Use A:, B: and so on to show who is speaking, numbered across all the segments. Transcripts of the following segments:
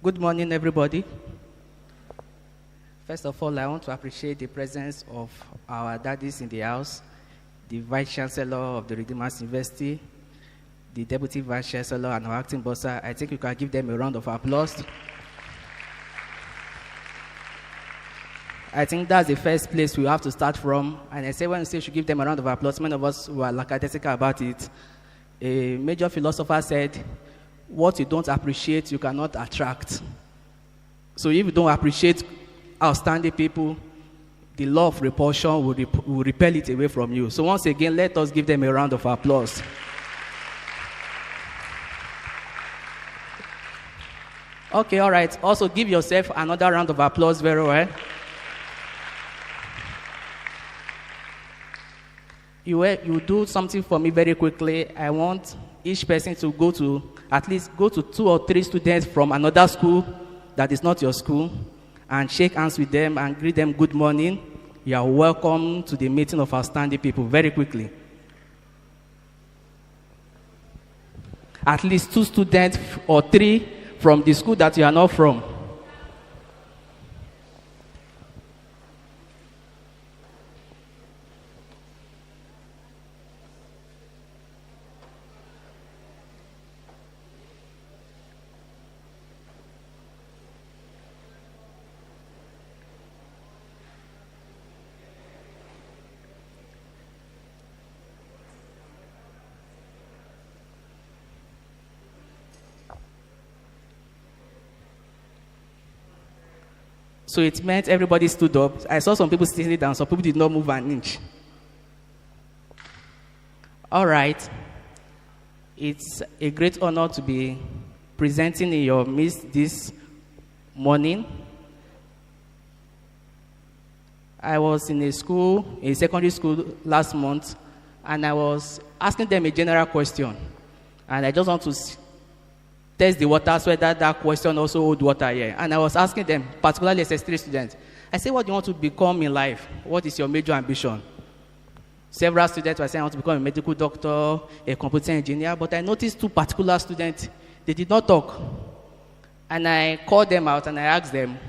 A: Good morning, everybody. First of all, I want to appreciate the presence of our daddies in the house, the Vice Chancellor of the Redeemers University, the Deputy Vice Chancellor, and our acting bursar. I think you can give them a round of applause. I think that's the first place we have to start from. And I say when we say we should give them a round of applause, many of us were lackadaisical about it. A major philosopher said, what you don't appreciate, you cannot attract. So if you don't appreciate outstanding people, the law of repulsion will repel it away from you. So once again, let us give them a round of applause. Okay, all right. Also give yourself another round of applause very well. You do something for me very quickly. I want each person to at least go to 2 or 3 students from another school that is not your school and shake hands with them and greet them good morning. You are welcome to the meeting of outstanding people very quickly. At least 2 students or 3 from the school that you are not from. So it meant everybody stood up. I saw some people sitting down, some people did not move an inch. All right. It's a great honor to be presenting in your midst this morning. I was in a secondary school last month, and I was asking them a general question. And I just want to test the waters whether that question also hold water here. And I was asking them, particularly SS3 students, I said, what do you want to become in life? What is your major ambition? Several students were saying, I want to become a medical doctor, a computer engineer, but I noticed 2 particular students, they did not talk. And I called them out and I asked them,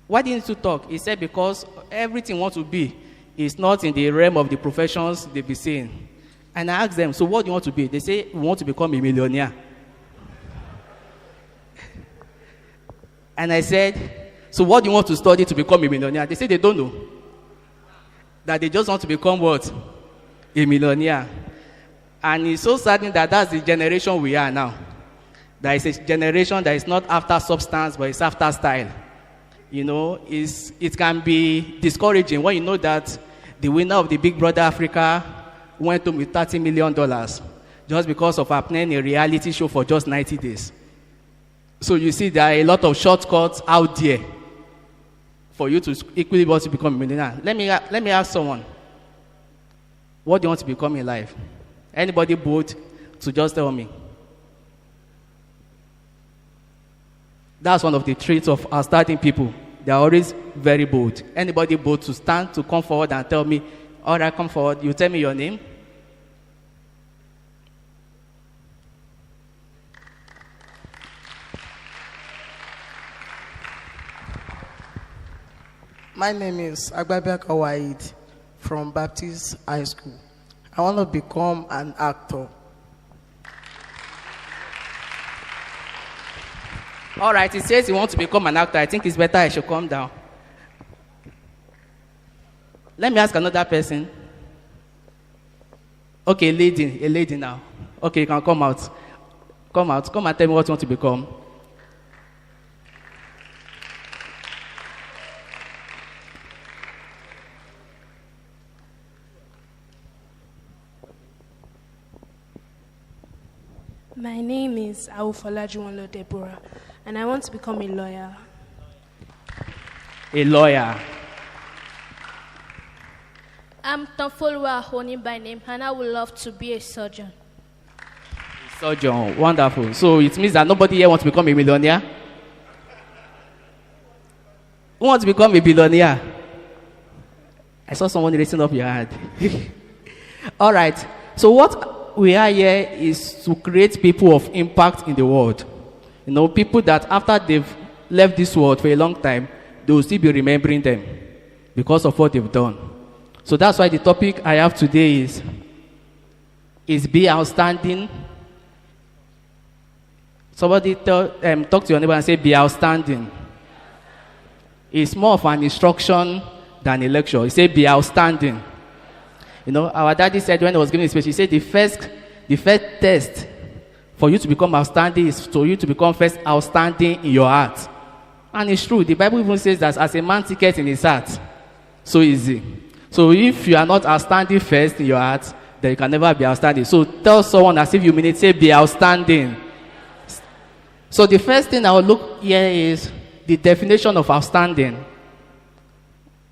A: why didn't you talk? He said, because everything you want to be is not in the realm of the professions they be saying. And I asked them, so what do you want to be? They say, we want to become a millionaire. And I said, so what do you want to study to become a millionaire? They said they don't know. That they just want to become what? A millionaire. And it's so saddening that that's the generation we are now. That is a generation that is not after substance, but it's after style. You know, it can be discouraging when you know that the winner of the Big Brother Africa went home with $30 million just because of happening a reality show for just 90 days. So you see, there are a lot of shortcuts out there for you to equally want to become a millionaire. Let me ask someone, what do you want to become in life? Anybody bold to just tell me? That's one of the traits of our starting people. They are always very bold. Anybody bold to stand, to come forward and tell me, all right, come forward. You tell me your name.
B: My name is Olaoluwa Oyebode from Baptist High School. I want to become an actor.
A: All right, he says he wants to become an actor. I think it's better I should come down. Let me ask another person. Okay, a lady now. Okay, you can come out. Come and tell me what you want to become.
C: My name is Olaoluwa Deborah, and I want to become a lawyer.
A: A lawyer.
D: I'm Tomfolua Honi by name, and I would love to be a surgeon.
A: A surgeon, wonderful. So it means that nobody here wants to become a millionaire? Who wants to become a billionaire? I saw someone raising up your hand. All right. So what we are here is to create people of impact in the world. You know, people that after they've left this world for a long time, they will still be remembering them because of what they've done. So that's why the topic I have today is be outstanding. Somebody talk to your neighbor and say, be outstanding. It's more of an instruction than a lecture. He said, be outstanding. You know, our daddy said when he was giving his speech, he said the first test for you to become outstanding is for you to become first outstanding in your heart. And it's true. The Bible even says that as a man thinketh in his heart, so easy. So if you are not outstanding first in your heart, then you can never be outstanding. So tell someone as if you mean it, say be outstanding. So the first thing I will look here is the definition of outstanding.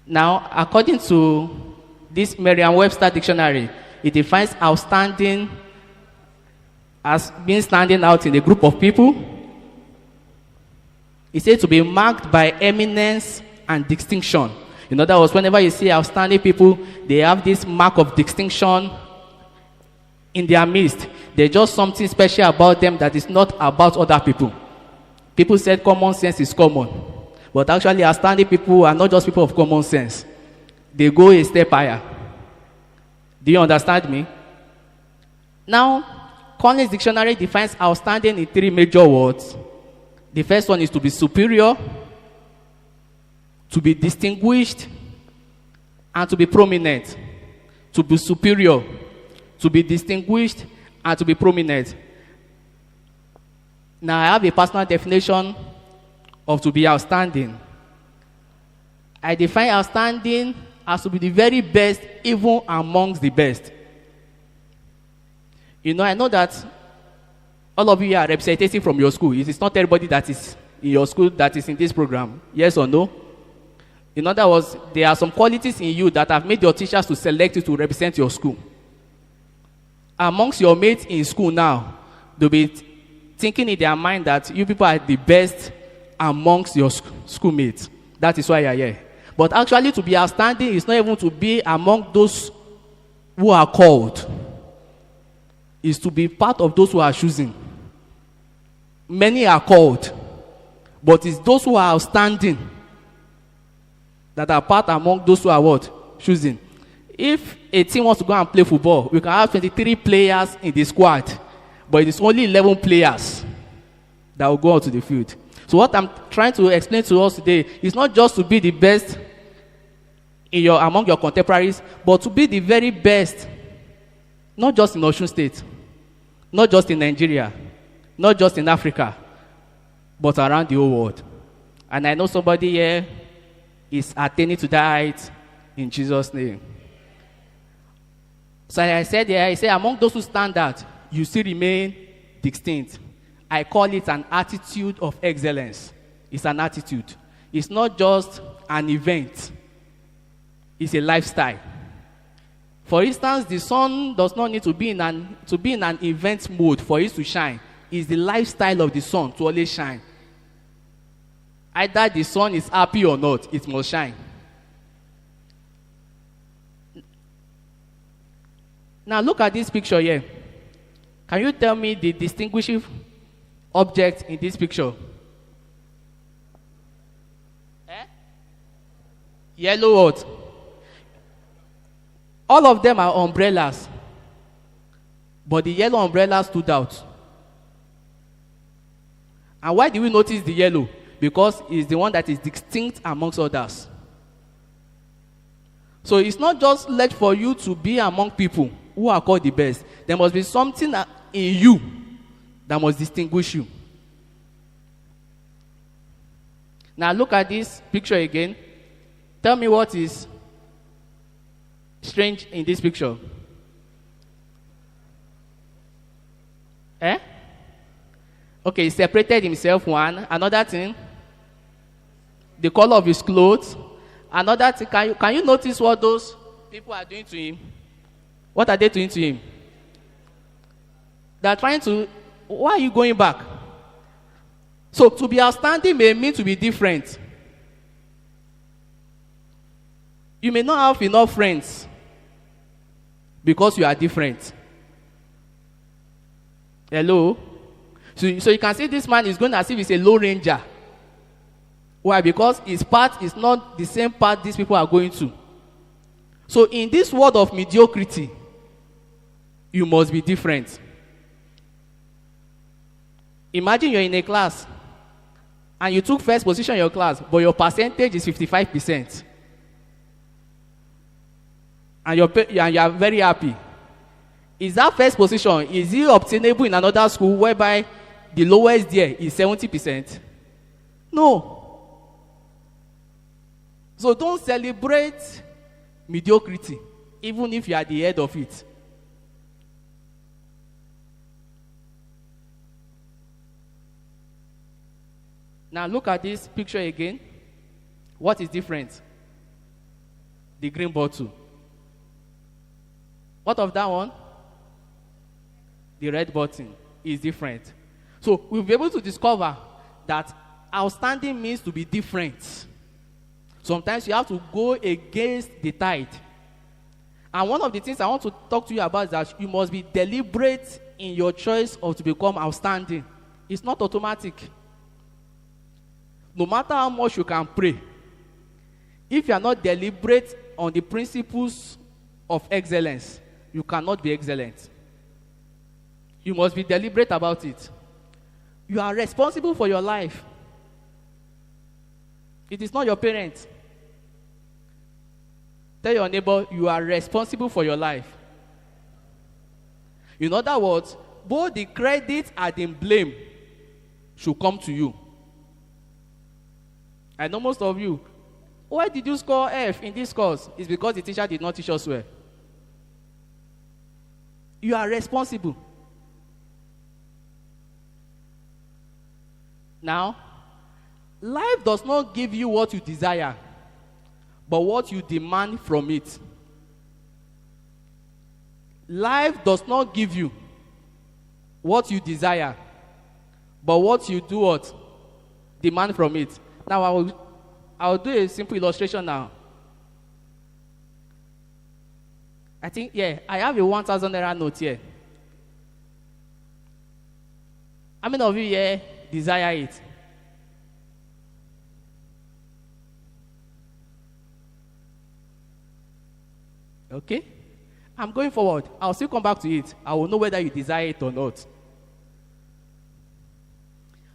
A: Now, according to this Merriam-Webster dictionary, it defines outstanding as being standing out in a group of people. It says to be marked by eminence and distinction. In other words, whenever you see outstanding people, they have this mark of distinction in their midst. There's just something special about them that is not about other people. People said common sense is common. But actually, outstanding people are not just people of common sense. They go a step higher. Do you understand me? Now, Collins Dictionary defines outstanding in 3 major words. The first one is to be superior, to be distinguished, and to be prominent. To be superior, to be distinguished, and to be prominent. Now, I have a personal definition of to be outstanding. I define outstanding as to be the very best, even amongst the best. You know, I know that all of you are representative from your school. It is not everybody that is in your school that is in this program. Yes or no? In other words, there are some qualities in you that have made your teachers to select you to represent your school. Amongst your mates in school now, they'll be thinking in their mind that you people are the best amongst your schoolmates. That is why you are here. But actually, to be outstanding is not even to be among those who are called. It's to be part of those who are choosing. Many are called, but it's those who are outstanding that are part among those who are what? Choosing. If a team wants to go and play football, we can have 23 players in the squad, but it is only 11 players that will go out to the field. So what I'm trying to explain to us today is not just to be the best among your contemporaries, but to be the very best, not just in Osun State, not just in Nigeria, not just in Africa, but around the whole world. And I know somebody here is attaining to that height in Jesus' name. So I said among those who stand out, you still remain distinct. I call it an attitude of excellence. It's an attitude. It's not just an event. It's a lifestyle. For instance, the sun does not need to be in an event mode for it to shine. It's the lifestyle of the sun to always shine. Either the sun is happy or not, it must shine. Now look at this picture here. Can you tell me the distinguishing object in this picture? Yellow what? All of them are umbrellas. But the yellow umbrella stood out. And why do we notice the yellow? Because it's the one that is distinct amongst others. So it's not just left for you to be among people who are called the best. There must be something in you that must distinguish you. Now look at this picture again. Tell me what is strange in this picture. Okay, he separated himself, one. Another thing, the color of his clothes. Another thing, can you notice what those people are doing to him? What are they doing to him? They are trying to, why are you going back? So to be outstanding may mean to be different. You may not have enough friends because you are different. Hello? So you can see this man is going as if he's a low ranger. Why? Because his path is not the same path these people are going to. So in this world of mediocrity, you must be different. Imagine you're in a class and you took first position in your class, but your percentage is 55%. And you are very happy. Is that first position, is it obtainable in another school whereby the lowest there is 70%? No. So don't celebrate mediocrity, even if you are the head of it. Now look at this picture again. What is different? The green bottle. What of that one? The red button is different. So we'll be able to discover that outstanding means to be different. Sometimes you have to go against the tide. And one of the things I want to talk to you about is that you must be deliberate in your choice of to become outstanding. It's not automatic. No matter how much you can pray, if you are not deliberate on the principles of excellence, you cannot be excellent. You must be deliberate about it. You are responsible for your life. It is not your parents. Tell your neighbor, you are responsible for your life. In other words, both the credit and the blame should come to you. I know most of you, why did you score F in this course? It's because the teacher did not teach us well. You are responsible. Now, life does not give you what you desire, but what you demand from it. Life does not give you what you desire, but what you do what? Demand from it. Now, I will do a simple illustration now. I think, I have a 1,000 naira note here. How many of you here desire it? Okay? I'm going forward. I'll still come back to it. I will know whether you desire it or not.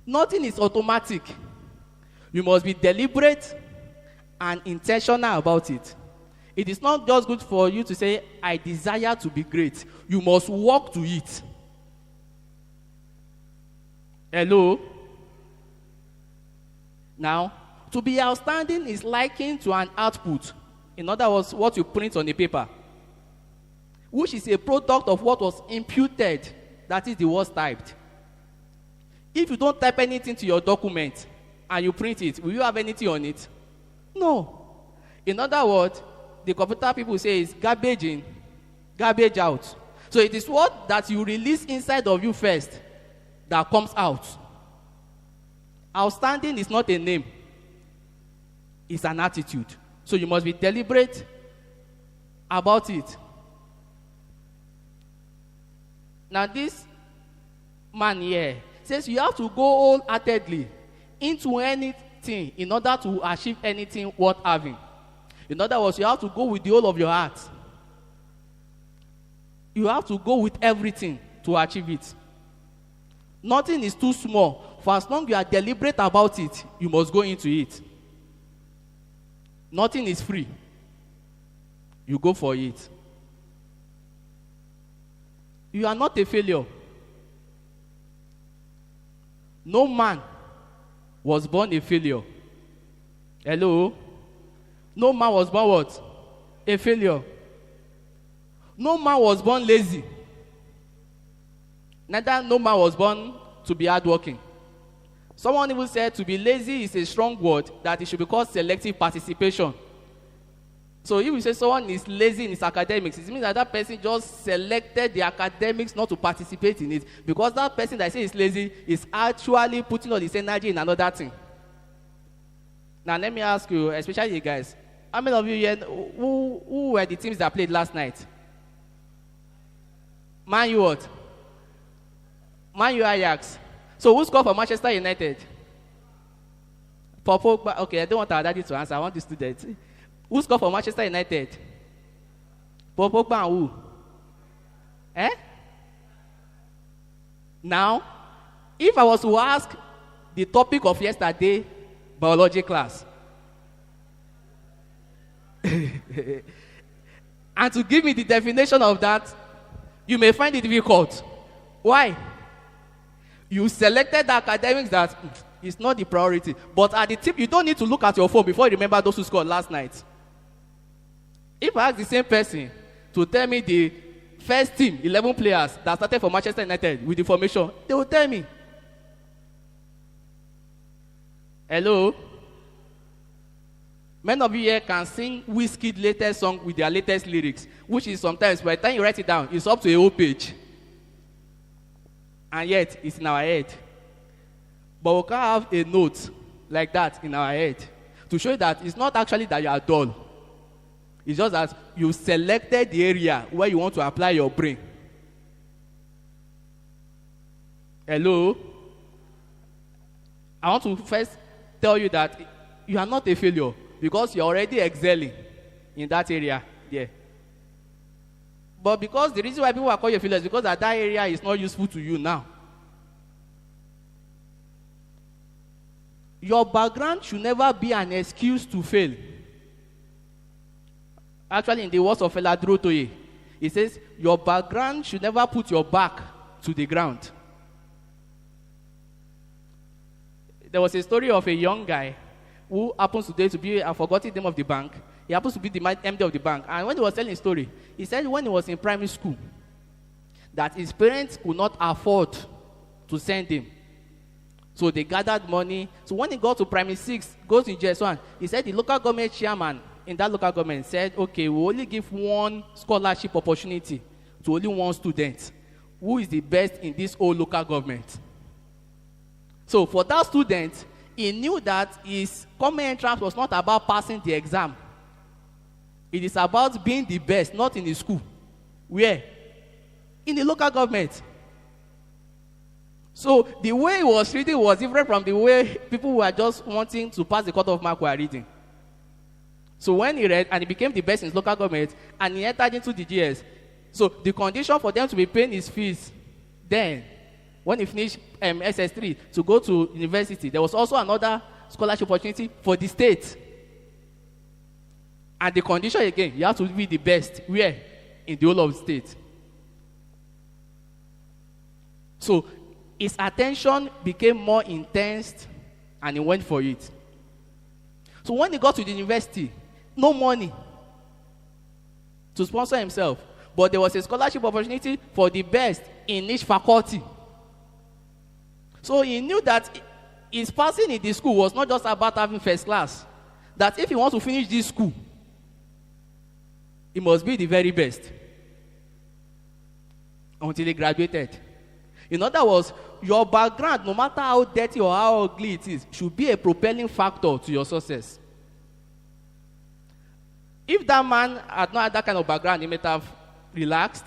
A: Nothing is automatic. You must be deliberate and intentional about it. It is not just good for you to say, I desire to be great. You must work to it. Hello? Now, to be outstanding is likened to an output. In other words, what you print on a paper, which is a product of what was imputed, that is the words typed. If you don't type anything to your document and you print it, will you have anything on it? No. In other words, the computer people say is garbage in, garbage out. So it is what that you release inside of you first that comes out. Outstanding is not a name. It's an attitude. So you must be deliberate about it. Now this man here says you have to go wholeheartedly into anything in order to achieve anything worth having. In other words, you have to go with the whole of your heart. You have to go with everything to achieve it. Nothing is too small. For as long as you are deliberate about it, you must go into it. Nothing is free. You go for it. You are not a failure. No man was born a failure. Hello? No man was born what? A failure. No man was born lazy. Neither no man was born to be hardworking. Someone even said to be lazy is a strong word, that it should be called selective participation. So if you say someone is lazy in his academics, it means that that person just selected the academics not to participate in it. Because that person that says is lazy is actually putting all his energy in another thing. Now let me ask you, especially you guys, how many of you here, who were the teams that played last night? Man U what? Man U Ajax. So who scored for Manchester United? For Pogba. Okay, I don't want our daddy to answer. I want the students. Who scored for Manchester United? For Pogba and who? Eh? Now, if I was to ask the topic of yesterday, biology class, and to give me the definition of that, you may find it difficult. Why? You selected the academics that is not the priority. But at the tip, you don't need to look at your phone before you remember those who scored last night. If I ask the same person to tell me the first team, 11 players that started for Manchester United with the formation, they will tell me. Hello? Many of you here can sing Wizkid's latest song with their latest lyrics, which is sometimes, by the time you write it down, it's up to a whole page. And yet, it's in our head. But we can't have a note like that in our head to show that it's not actually that you are dull. It's just that you selected the area where you want to apply your brain. Hello? I want to first tell you that you are not a failure because you're already excelling in that area there. But because the reason why people are calling you failures is because that area is not useful to you now. Your background should never be an excuse to fail. Actually, in the words of Olaoluwa Matthew Oyebode, it says, your background should never put your back to the ground. There was a story of a young guy who happens today to be, I forgot the name of the bank. He happens to be the MD of the bank. And when he was telling his story, he said when he was in primary school, that his parents could not afford to send him. So they gathered money. So when he got to primary 6, goes to JS1, he said the local government chairman in that local government said, okay, we only give one scholarship opportunity to only one student. Who is the best in this whole local government? So for that student, he knew that his common entrance was not about passing the exam. It is about being the best, not in the school. Where? In the local government. So the way he was reading was different from the way people who were just wanting to pass the cut-off mark were reading. So when he read, and he became the best in his local government, and he entered into the GS, so the condition for them to be paying his fees, then, when he finished SS3 to go to university, there was also another scholarship opportunity for the state. And the condition again, you have to be the best. Where? In the whole of the state. So his attention became more intense and he went for it. So when he got to the university, no money to sponsor himself, but there was a scholarship opportunity for the best in each faculty. So he knew that his passing in the school was not just about having first class. That if he wants to finish this school, he must be the very best until he graduated. In other words, your background, no matter how dirty or how ugly it is, should be a propelling factor to your success. If that man had not had that kind of background, he might have relaxed.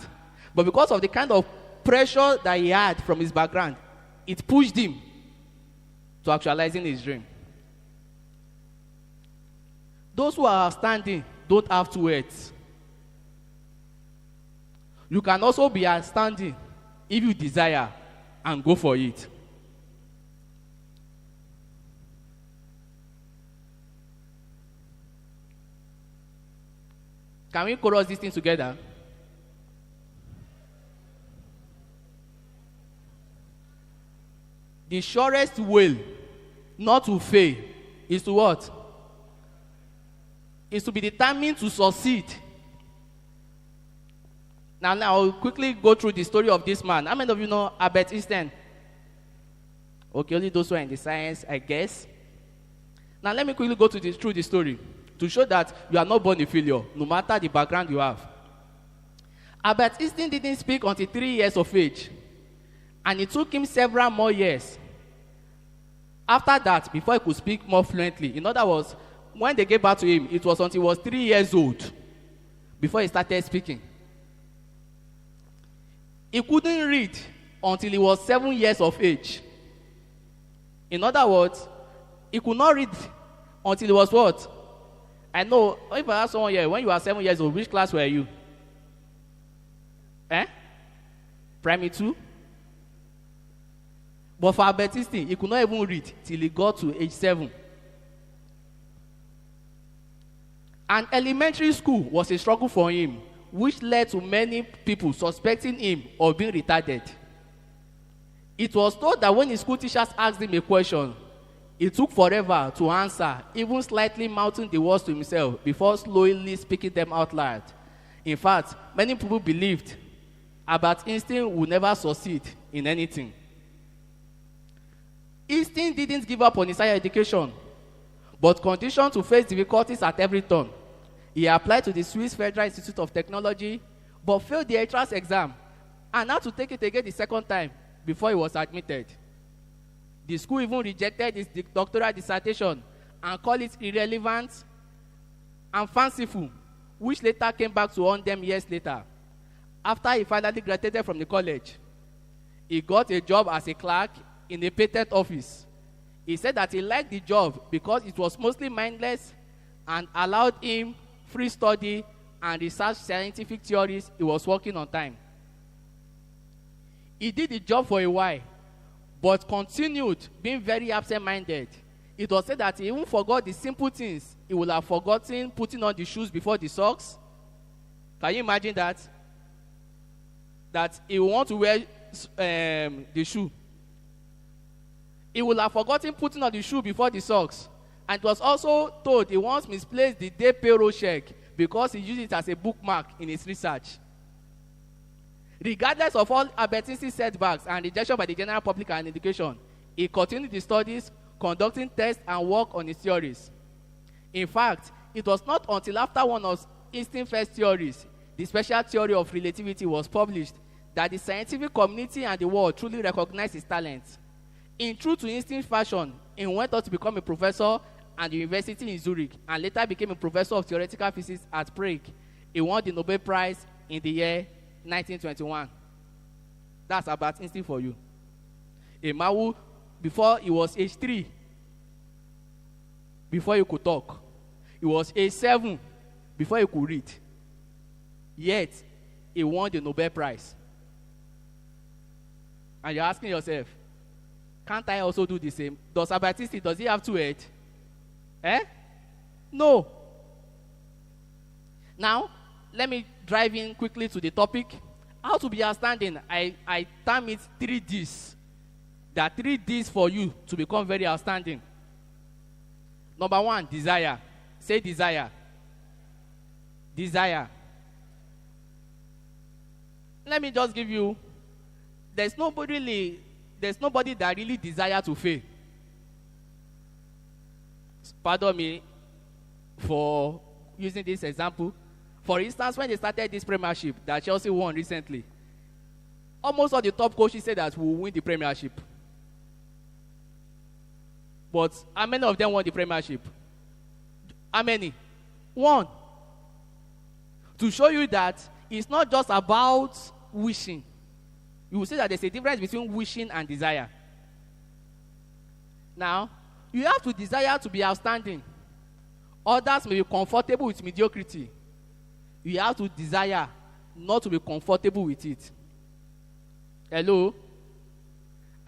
A: But because of the kind of pressure that he had from his background, it pushed him to actualizing his dream. Those who are standing don't have two heads. You can also be outstanding if you desire and go for it. Can we chorus this thing together? The surest way not to fail is to what? Is to be determined to succeed. Now I'll quickly go through the story of this man. How many of you know Albert Einstein? Okay, only those who are in the science, I guess. Now let me quickly go through the story to show that you are not born a failure, no matter the background you have. Albert Einstein didn't speak until 3 years of age. And it took him several more years after that before he could speak more fluently. In other words, when they gave back to him, it was until he was 3 years old before he started speaking. He couldn't read until he was 7 years of age. In other words, he could not read until he was what? I know, if I ask someone here, when you were 7 years old, which class were you? Primary 2? But for Albertiste, he could not even read till he got to age 7. And elementary school was a struggle for him, which led to many people suspecting him of being retarded. It was thought that when his school teachers asked him a question, it took forever to answer, even slightly mouthing the words to himself before slowly speaking them out loud. In fact, many people believed Albert Einstein would never succeed in anything. Einstein didn't give up on his higher education, but conditioned to face difficulties at every turn. He applied to the Swiss Federal Institute of Technology, but failed the entrance exam and had to take it again the second time before he was admitted. The school even rejected his doctoral dissertation and called it irrelevant and fanciful, which later came back to haunt them years later. After he finally graduated from the college, he got a job as a clerk in a patent office. He said that he liked the job because it was mostly mindless and allowed him free study and research scientific theories he was working on time. He did the job for a while, but continued being very absent-minded. It was said that he even forgot the simple things he would have forgotten putting on the shoes before the socks. Can you imagine that? That he would want to wear the shoe. He would have forgotten putting on the shoe before the socks. And it was also told he once misplaced the day payroll check because he used it as a bookmark in his research. Regardless of all Albertiste's setbacks and rejection by the general public and education, he continued his studies, conducting tests and work on his theories. In fact, it was not until after one of Einstein's first theories, the special theory of relativity, was published that the scientific community and the world truly recognized his talent. In true to Einstein's fashion, he went on to become a professor at the University in Zurich and later became a professor of theoretical physics at Prague. He won the Nobel Prize in the year 1921. That's Albert Einstein for you. A man who, before he was age 3, before he could talk, he was age 7 before he could read. Yet, he won the Nobel Prize. And you're asking yourself, can't I also do the same? Does Albert Einstein, does he have 2 heads? No. Now, let me drive in quickly to the topic. How to be outstanding. I term it 3 Ds. There are 3 Ds for you to become very outstanding. Number 1, desire. Say desire. Desire. Let me just give you, there's nobody that really desires to fail. Pardon me for using this example. For instance, when they started this premiership that Chelsea won recently, almost all the top coaches said that we will win the premiership. But how many of them won the premiership? How many? 1. To show you that it's not just about wishing. You will see that there's a difference between wishing and desire. Now, you have to desire to be outstanding. Others may be comfortable with mediocrity. You have to desire not to be comfortable with it. Hello?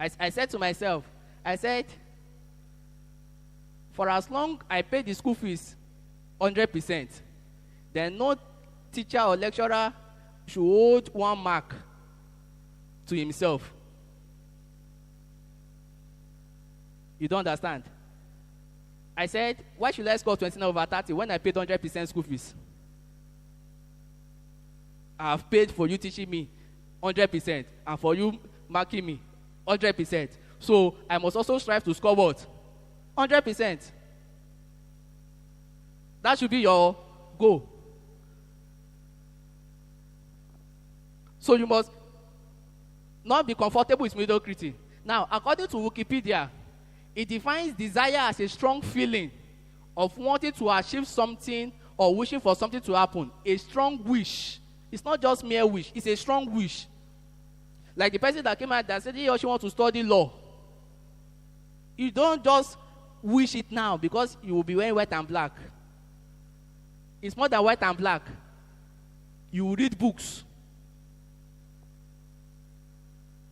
A: I said to myself, for as long I pay the school fees 100%, then no teacher or lecturer should hold 1 mark to himself. You don't understand? I said, why should I score 29/30 when I paid 100% school fees? I have paid for you teaching me 100% and for you marking me 100%. So I must also strive to score what? 100%. That should be your goal. So you must not be comfortable with mediocrity. Now, according to Wikipedia, it defines desire as a strong feeling of wanting to achieve something or wishing for something to happen. A strong wish. It's not just mere wish. It's a strong wish. Like the person that came out that said he or she wants to study law. You don't just wish it now because you will be wearing white and black. It's more than white and black. You will read books.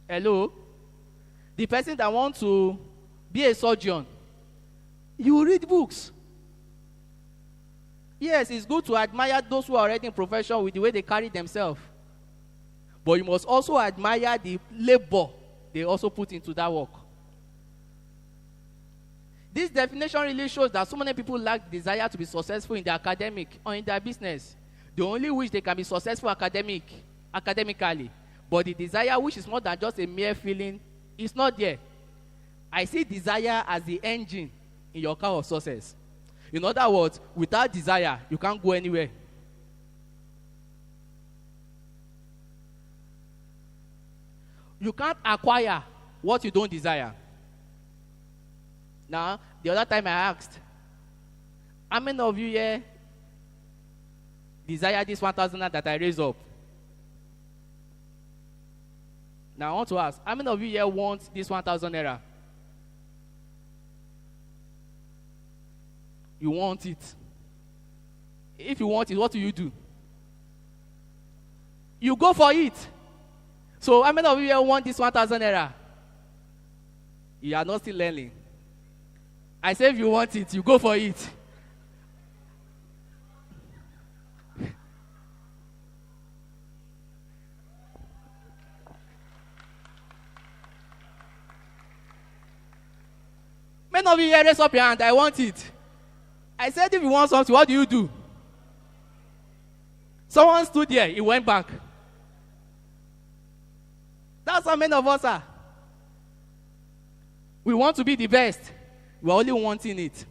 A: Hello? The person that wants to be a surgeon, you will read books. Yes, it's good to admire those who are already in profession with the way they carry themselves. But you must also admire the labor they also put into that work. This definition really shows that so many people lack desire to be successful in their academic or in their business. They only wish they can be successful academically. But the desire, which is more than just a mere feeling, is not there. I see desire as the engine in your car of success. In other words, without desire, you can't go anywhere. You can't acquire what you don't desire. Now, the other time I asked, how many of you here desire this 1,000 that I raised up? Now, I want to ask, how many of you here want this 1,000 naira? You want it. If you want it, what do? You go for it. So, how many of you here want this 1,000 naira? You are not still learning. I say if you want it, you go for it. Many of you here raise up your hand, I want it. I said if you want something, what do? Someone stood there, he went back. That's how many of us are. We want to be the best. We're only wanting it.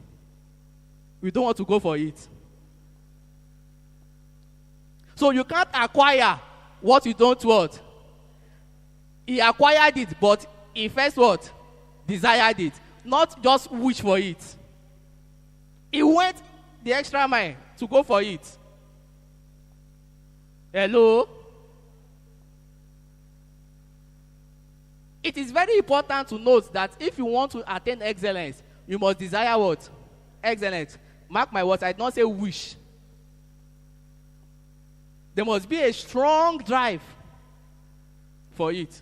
A: We don't want to go for it. So you can't acquire what you don't want. He acquired it, but he first what? Desired it. Not just wish for it. He went the extra mile to go for it. Hello? It is very important to note that if you want to attain excellence, you must desire what? Excellence. Mark my words, I did not say wish. There must be a strong drive for it.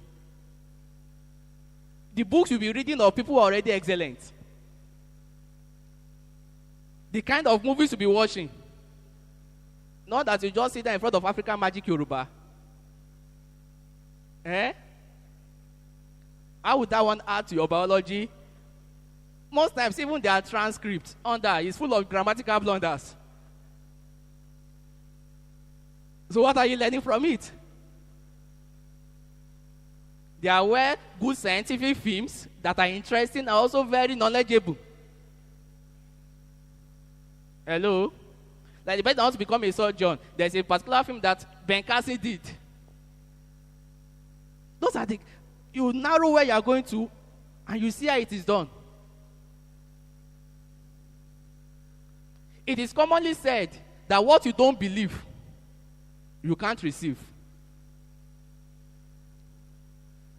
A: The books you'll be reading of people who are already excellent. The kind of movies you'll be watching. Not that you just sit there in front of African Magic Yoruba. How would that one add to your biology? Most times, even their transcript under is full of grammatical blunders. So what are you learning from it? There were good scientific films that are interesting and also very knowledgeable. Hello? Like the person that wants to become a surgeon, there's a particular film that Ben Cassie did. Those are the... You narrow where you are going to, and you see how it is done. It is commonly said that what you don't believe, you can't receive.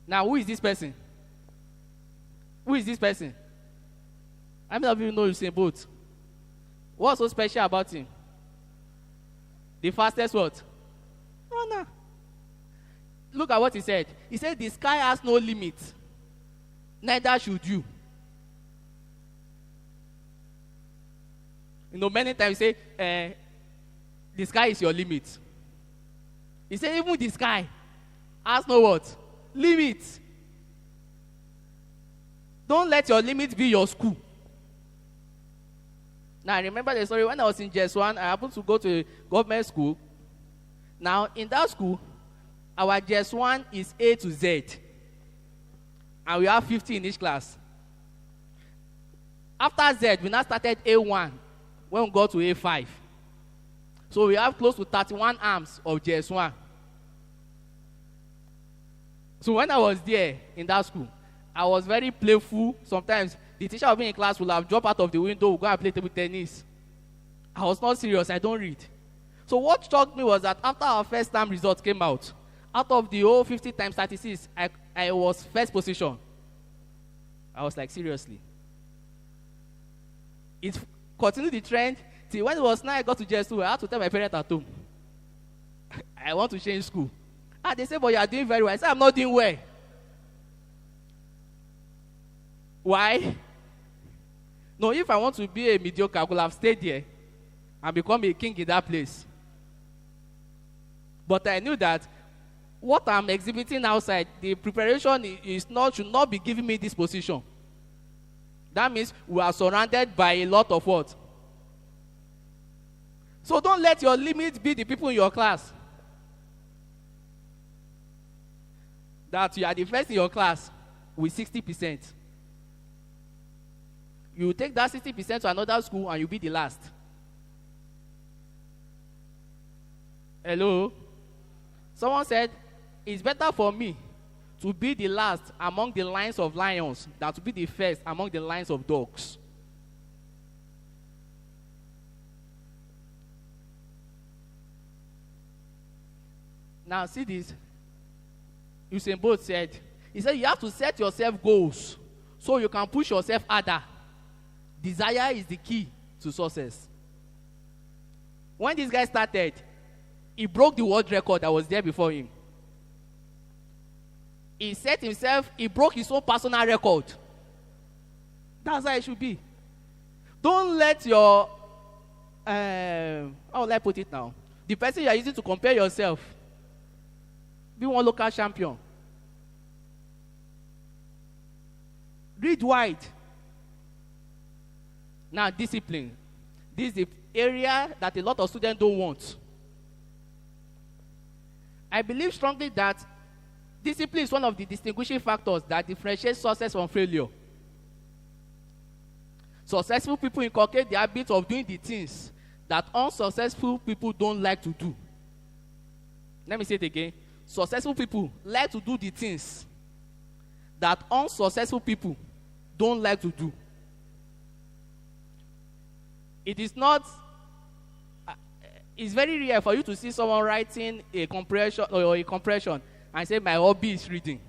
A: Now, who is this person? Who is this person? How many of you know Usain Bolt? What's so special about him? The fastest what? Runner. Look at what he said. He said, the sky has no limit. Neither should you. You know, many times say, the sky is your limit. He said, even the sky has no what? Limit. Don't let your limit be your school. Now, I remember the story when I was in JS1, I happened to go to a government school. Now, in that school, our JS1 is A to Z. And we have 50 in each class. After Z, we now started A1 when we got to A5. So we have close to 31 arms of JS1. So when I was there in that school, I was very playful. Sometimes the teacher of me in class will have dropped out of the window, we'll go and play table tennis. I was not serious, I don't read. So what shocked me was that after our first term results came out of the whole 50 times 36, I was first position. I was like, seriously. It continued the trend till when it was 9, I got to JS2. I had to tell my parents at home, I want to change school. They say, but you are doing very well. I said, I'm not doing well. Why? No, if I want to be a mediocre, I could have stayed there and become a king in that place. But I knew that what I'm exhibiting outside, the preparation should not be giving me this position. That means we are surrounded by a lot of what? So don't let your limit be the people in your class. That you are the first in your class with 60%. You take that 60% to another school and you'll be the last. Hello? Someone said, it's better for me to be the last among the lines of lions than to be the first among the lines of dogs. Now see this. Usain Bolt said, he said you have to set yourself goals so you can push yourself harder. Desire is the key to success. When this guy started, he broke the world record that was there before him. He set himself, he broke his own personal record. That's how it should be. Don't let your, how will I put it now? The person you are using to compare yourself, be one local champion. Read wide. Now, discipline. This is the area that a lot of students don't want. I believe strongly that discipline is one of the distinguishing factors that differentiates success from failure. Successful people inculcate the habit of doing the things that unsuccessful people don't like to do. Let me say it again. Successful people like to do the things that unsuccessful people don't like to do. It is not, it's very rare for you to see someone writing a compression and say, my hobby is reading.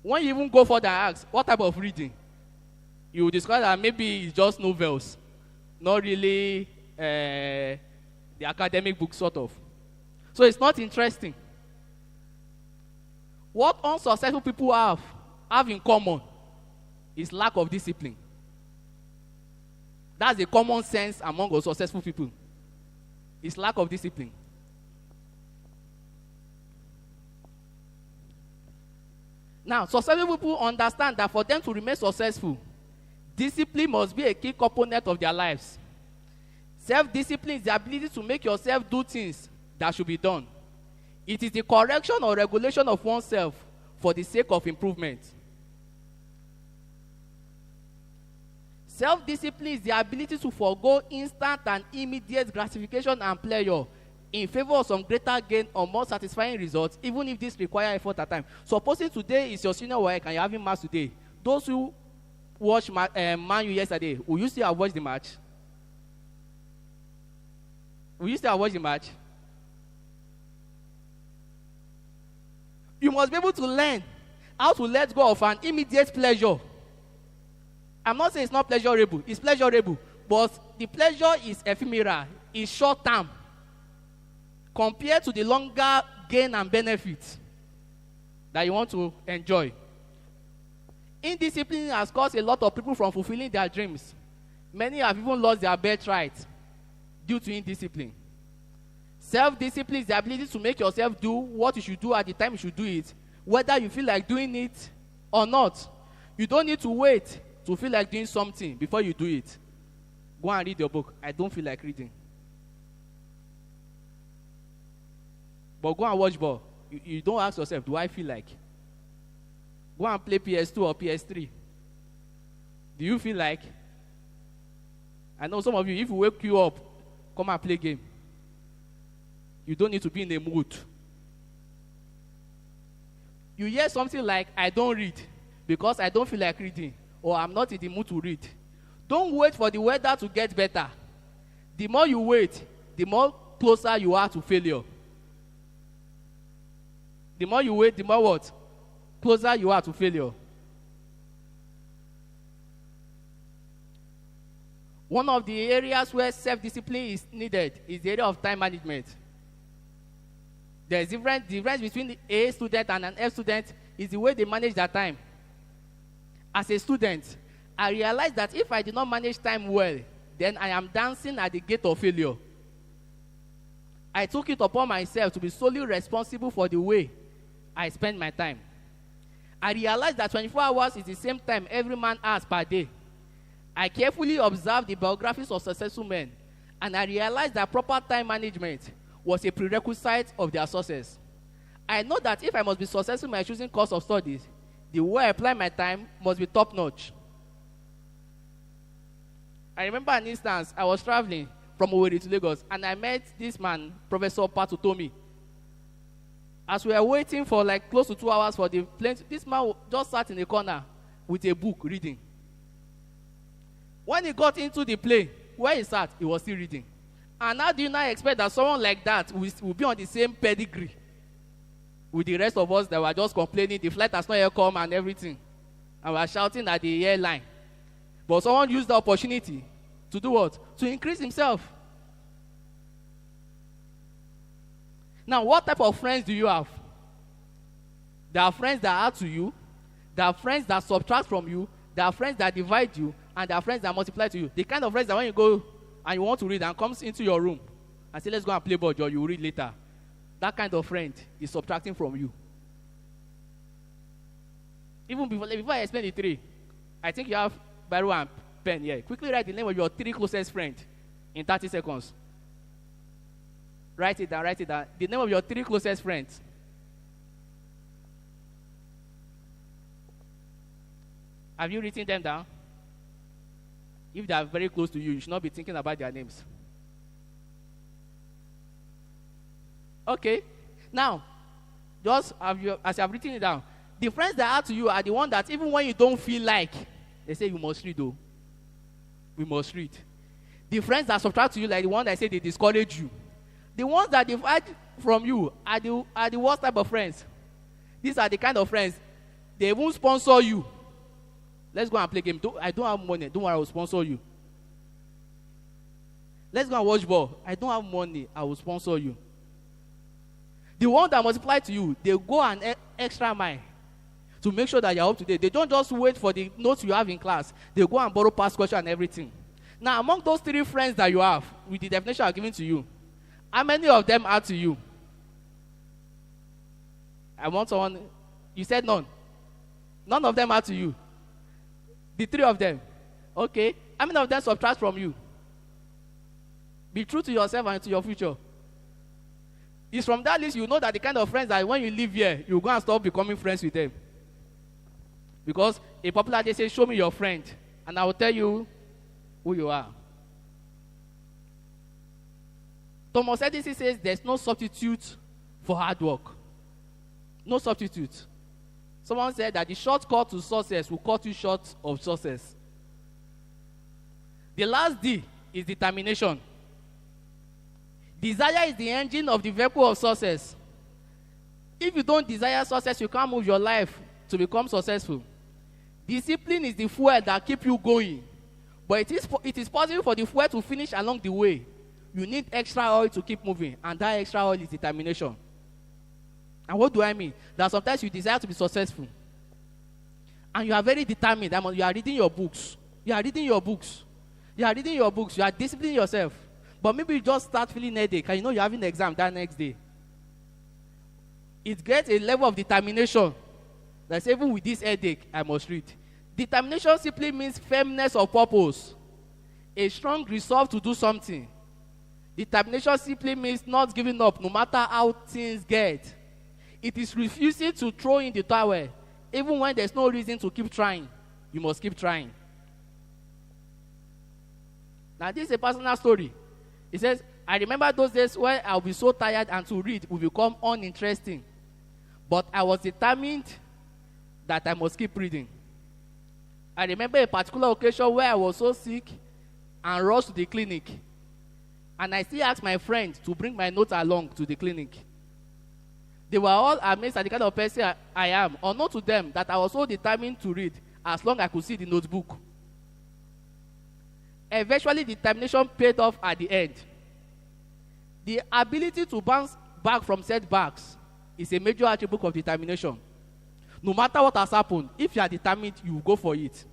A: When you even go further and ask, what type of reading? You will discover that maybe it's just novels, not really the academic book sort of. So it's not interesting. What unsuccessful people have in common is lack of discipline. That's a common sense among successful people. It's lack of discipline. Now, successful people understand that for them to remain successful, discipline must be a key component of their lives. Self-discipline is the ability to make yourself do things that should be done. It is the correction or regulation of oneself for the sake of improvement. Self-discipline is the ability to forego instant and immediate gratification and pleasure in favor of some greater gain or more satisfying results, even if this requires effort at times. Supposing today is your senior work and you're having match today, those who watched Man U yesterday, will you still have watched the match? Will you still have watched the match? You must be able to learn how to let go of an immediate pleasure. I'm not saying it's not pleasurable. It's pleasurable. But the pleasure is ephemeral. It's short term. Compared to the longer gain and benefit that you want to enjoy. Indiscipline has caused a lot of people from fulfilling their dreams. Many have even lost their birthright due to indiscipline. Self-discipline is the ability to make yourself do what you should do at the time you should do it, whether you feel like doing it or not. You don't need to wait to feel like doing something before you do it. Go and read your book. I don't feel like reading. But go and watch ball. You don't ask yourself, do I feel like? Go and play PS2 or PS3. Do you feel like? I know some of you, if we wake you up, come and play game. You don't need to be in a mood. You hear something like, I don't read because I don't feel like reading, or I'm not in the mood to read. Don't wait for the weather to get better. The more you wait, the more closer you are to failure. The more you wait, the more what? Closer you are to failure. One of the areas where self-discipline is needed is the area of time management. There's difference between the A student and an F student is the way they manage their time. As a student, I realized that if I did not manage time well, then I am dancing at the gate of failure. I took it upon myself to be solely responsible for the way I spend my time. I realized that 24 hours is the same time every man has per day. I carefully observed the biographies of successful men, and I realized that proper time management was a prerequisite of their success. I know that if I must be successful in my choosing course of studies, the way I apply my time must be top-notch. I remember an instance, I was traveling from Owerri to Lagos, and I met this man, Professor Patutomi. As we were waiting for like close to 2 hours for the plane, this man just sat in a corner with a book reading. When he got into the plane, where he sat, he was still reading. And how do you not expect that someone like that will be on the same pedigree with the rest of us that were just complaining, the flight has not yet come and everything, and we are shouting at the airline? But someone used the opportunity to do what? To increase himself. Now, what type of friends do you have? There are friends that add to you. There are friends that subtract from you. There are friends that divide you. And there are friends that multiply to you. The kind of friends that when you go and you want to read and comes into your room and say, let's go and play ball, or you will read later. That kind of friend is subtracting from you. Even before I explain the three, I think you have Biro and pen here. Quickly write the name of your 3 closest friends in 30 seconds. Write it down. The name of your 3 closest friends. Have you written them down? If they are very close to you, you should not be thinking about their names. Okay. Now, just as you have written it down, the friends that are to you are the ones that even when you don't feel like, they say you must read though. We must read. The friends that subtract to you like the ones that say they discourage you. The ones that divide from you are the worst type of friends. These are the kind of friends, they won't sponsor you. Let's go and play game. I don't have money. Don't worry, I will sponsor you. Let's go and watch ball. I don't have money. I will sponsor you. The one that multiply to you, they go an extra mile to make sure that you're up to date. They don't just wait for the notes you have in class. They go and borrow past question and everything. Now, among those 3 friends that you have, with the definition I've given to you, how many of them are to you? I want someone. You said none. None of them are to you. The 3 of them. Okay. How many of them subtract from you? Be true to yourself and to your future. It's from that list you know that the kind of friends that when you leave here, you go and stop becoming friends with them. Because a popular day says, show me your friend, and I will tell you who you are. Thomas Edison says there's no substitute for hard work. No substitute. Someone said that the shortcut to success will cut you short of success. The last D is determination. Desire is the engine of the vehicle of success. If you don't desire success, you can't move your life to become successful. Discipline is the fuel that keeps you going. But it is possible for the fuel to finish along the way. You need extra oil to keep moving, and that extra oil is determination. And what do I mean? That sometimes you desire to be successful, and you are very determined. You are reading your books. You are disciplining yourself. But maybe you just start feeling headache, and you know you're having an exam that next day. It gets a level of determination that even with this headache, I must read. Determination simply means firmness of purpose, a strong resolve to do something. Determination simply means not giving up no matter how things get. It is refusing to throw in the towel, even when there's no reason to keep trying. You must keep trying. Now, this is a personal story. It says, I remember those days where I'll be so tired and to read will become uninteresting. But I was determined that I must keep reading. I remember a particular occasion where I was so sick and rushed to the clinic. And I still asked my friend to bring my notes along to the clinic. They were all amazed at the kind of person I am, unknown to them that I was so determined to read as long as I could see the notebook. eventually determination paid off at the end. The ability to bounce back from setbacks is a major attribute of determination. No matter what has happened, if you are determined, you will go for it.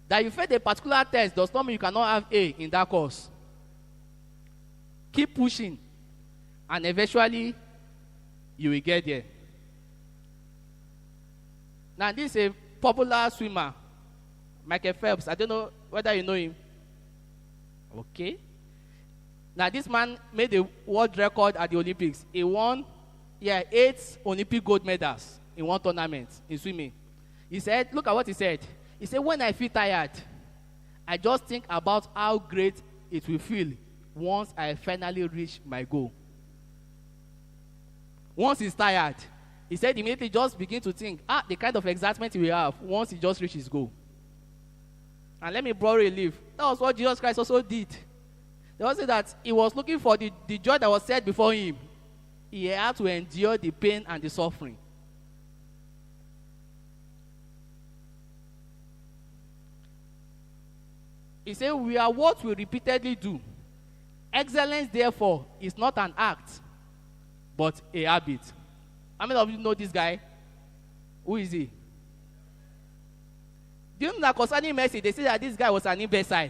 A: That you failed a particular test does not mean you cannot have A in that course. Keep pushing, and eventually you will get there. Now, this is a popular swimmer, Michael Phelps. I don't know whether you know him. Okay. Now, this man made a world record at the Olympics. He won 8 Olympic gold medals in one tournament in swimming. He said, look at what he said. He said, when I feel tired, I just think about how great it will feel once I finally reach my goal. Once he's tired, he said immediately just begin to think, the kind of excitement he will have once he just reaches his goal. And let me borrow a leaf. That was what Jesus Christ also did. They also said that he was looking for the joy that was set before him. He had to endure the pain and the suffering. He said, we are what we repeatedly do. Excellence, therefore, is not an act, but a habit. How many of you know this guy? Who is he? Do you know that concerning Messi, they say that this guy was an imbecile?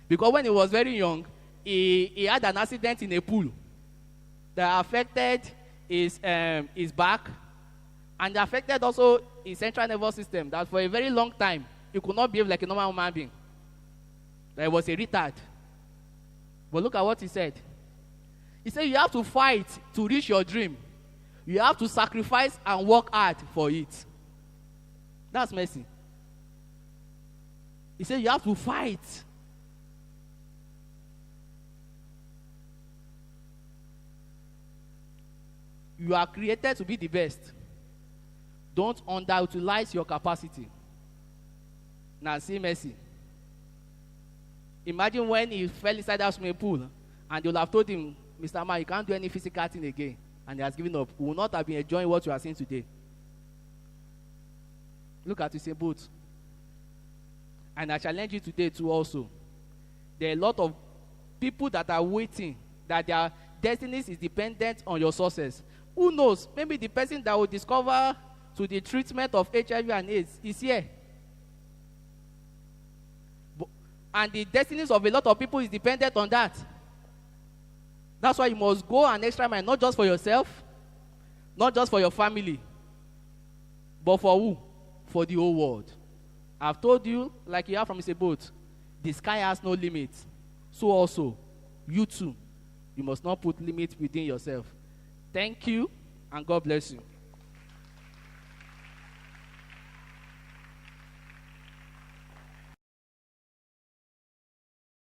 A: Because when he was very young, he had an accident in a pool that affected his back and affected also his central nervous system. That for a very long time, he could not behave like a normal human being. That he was a retard. But look at what he said. He said you have to fight to reach your dream. You have to sacrifice and work hard for it. That's Messi. He said you have to fight. You are created to be the best. Don't underutilize your capacity. Now see Messi. Imagine when he fell inside that swimming pool and they would have told him, Mr. Man, you can't do any physical thing again. And he has given up. He will not have been enjoying what you are seeing today. Look at his boat. And I challenge you today too also. There are a lot of people that are waiting, that their destinies is dependent on your sources. Who knows? Maybe the person that will discover to the treatment of HIV and AIDS is here. And the destinies of a lot of people is dependent on that. That's why you must go an extra mile, not just for yourself, not just for your family, but for who? For the whole world. I've told you, like you have from Mr. Boat, the sky has no limit. So also, you too, you must not put limits within yourself. Thank you, and God bless you.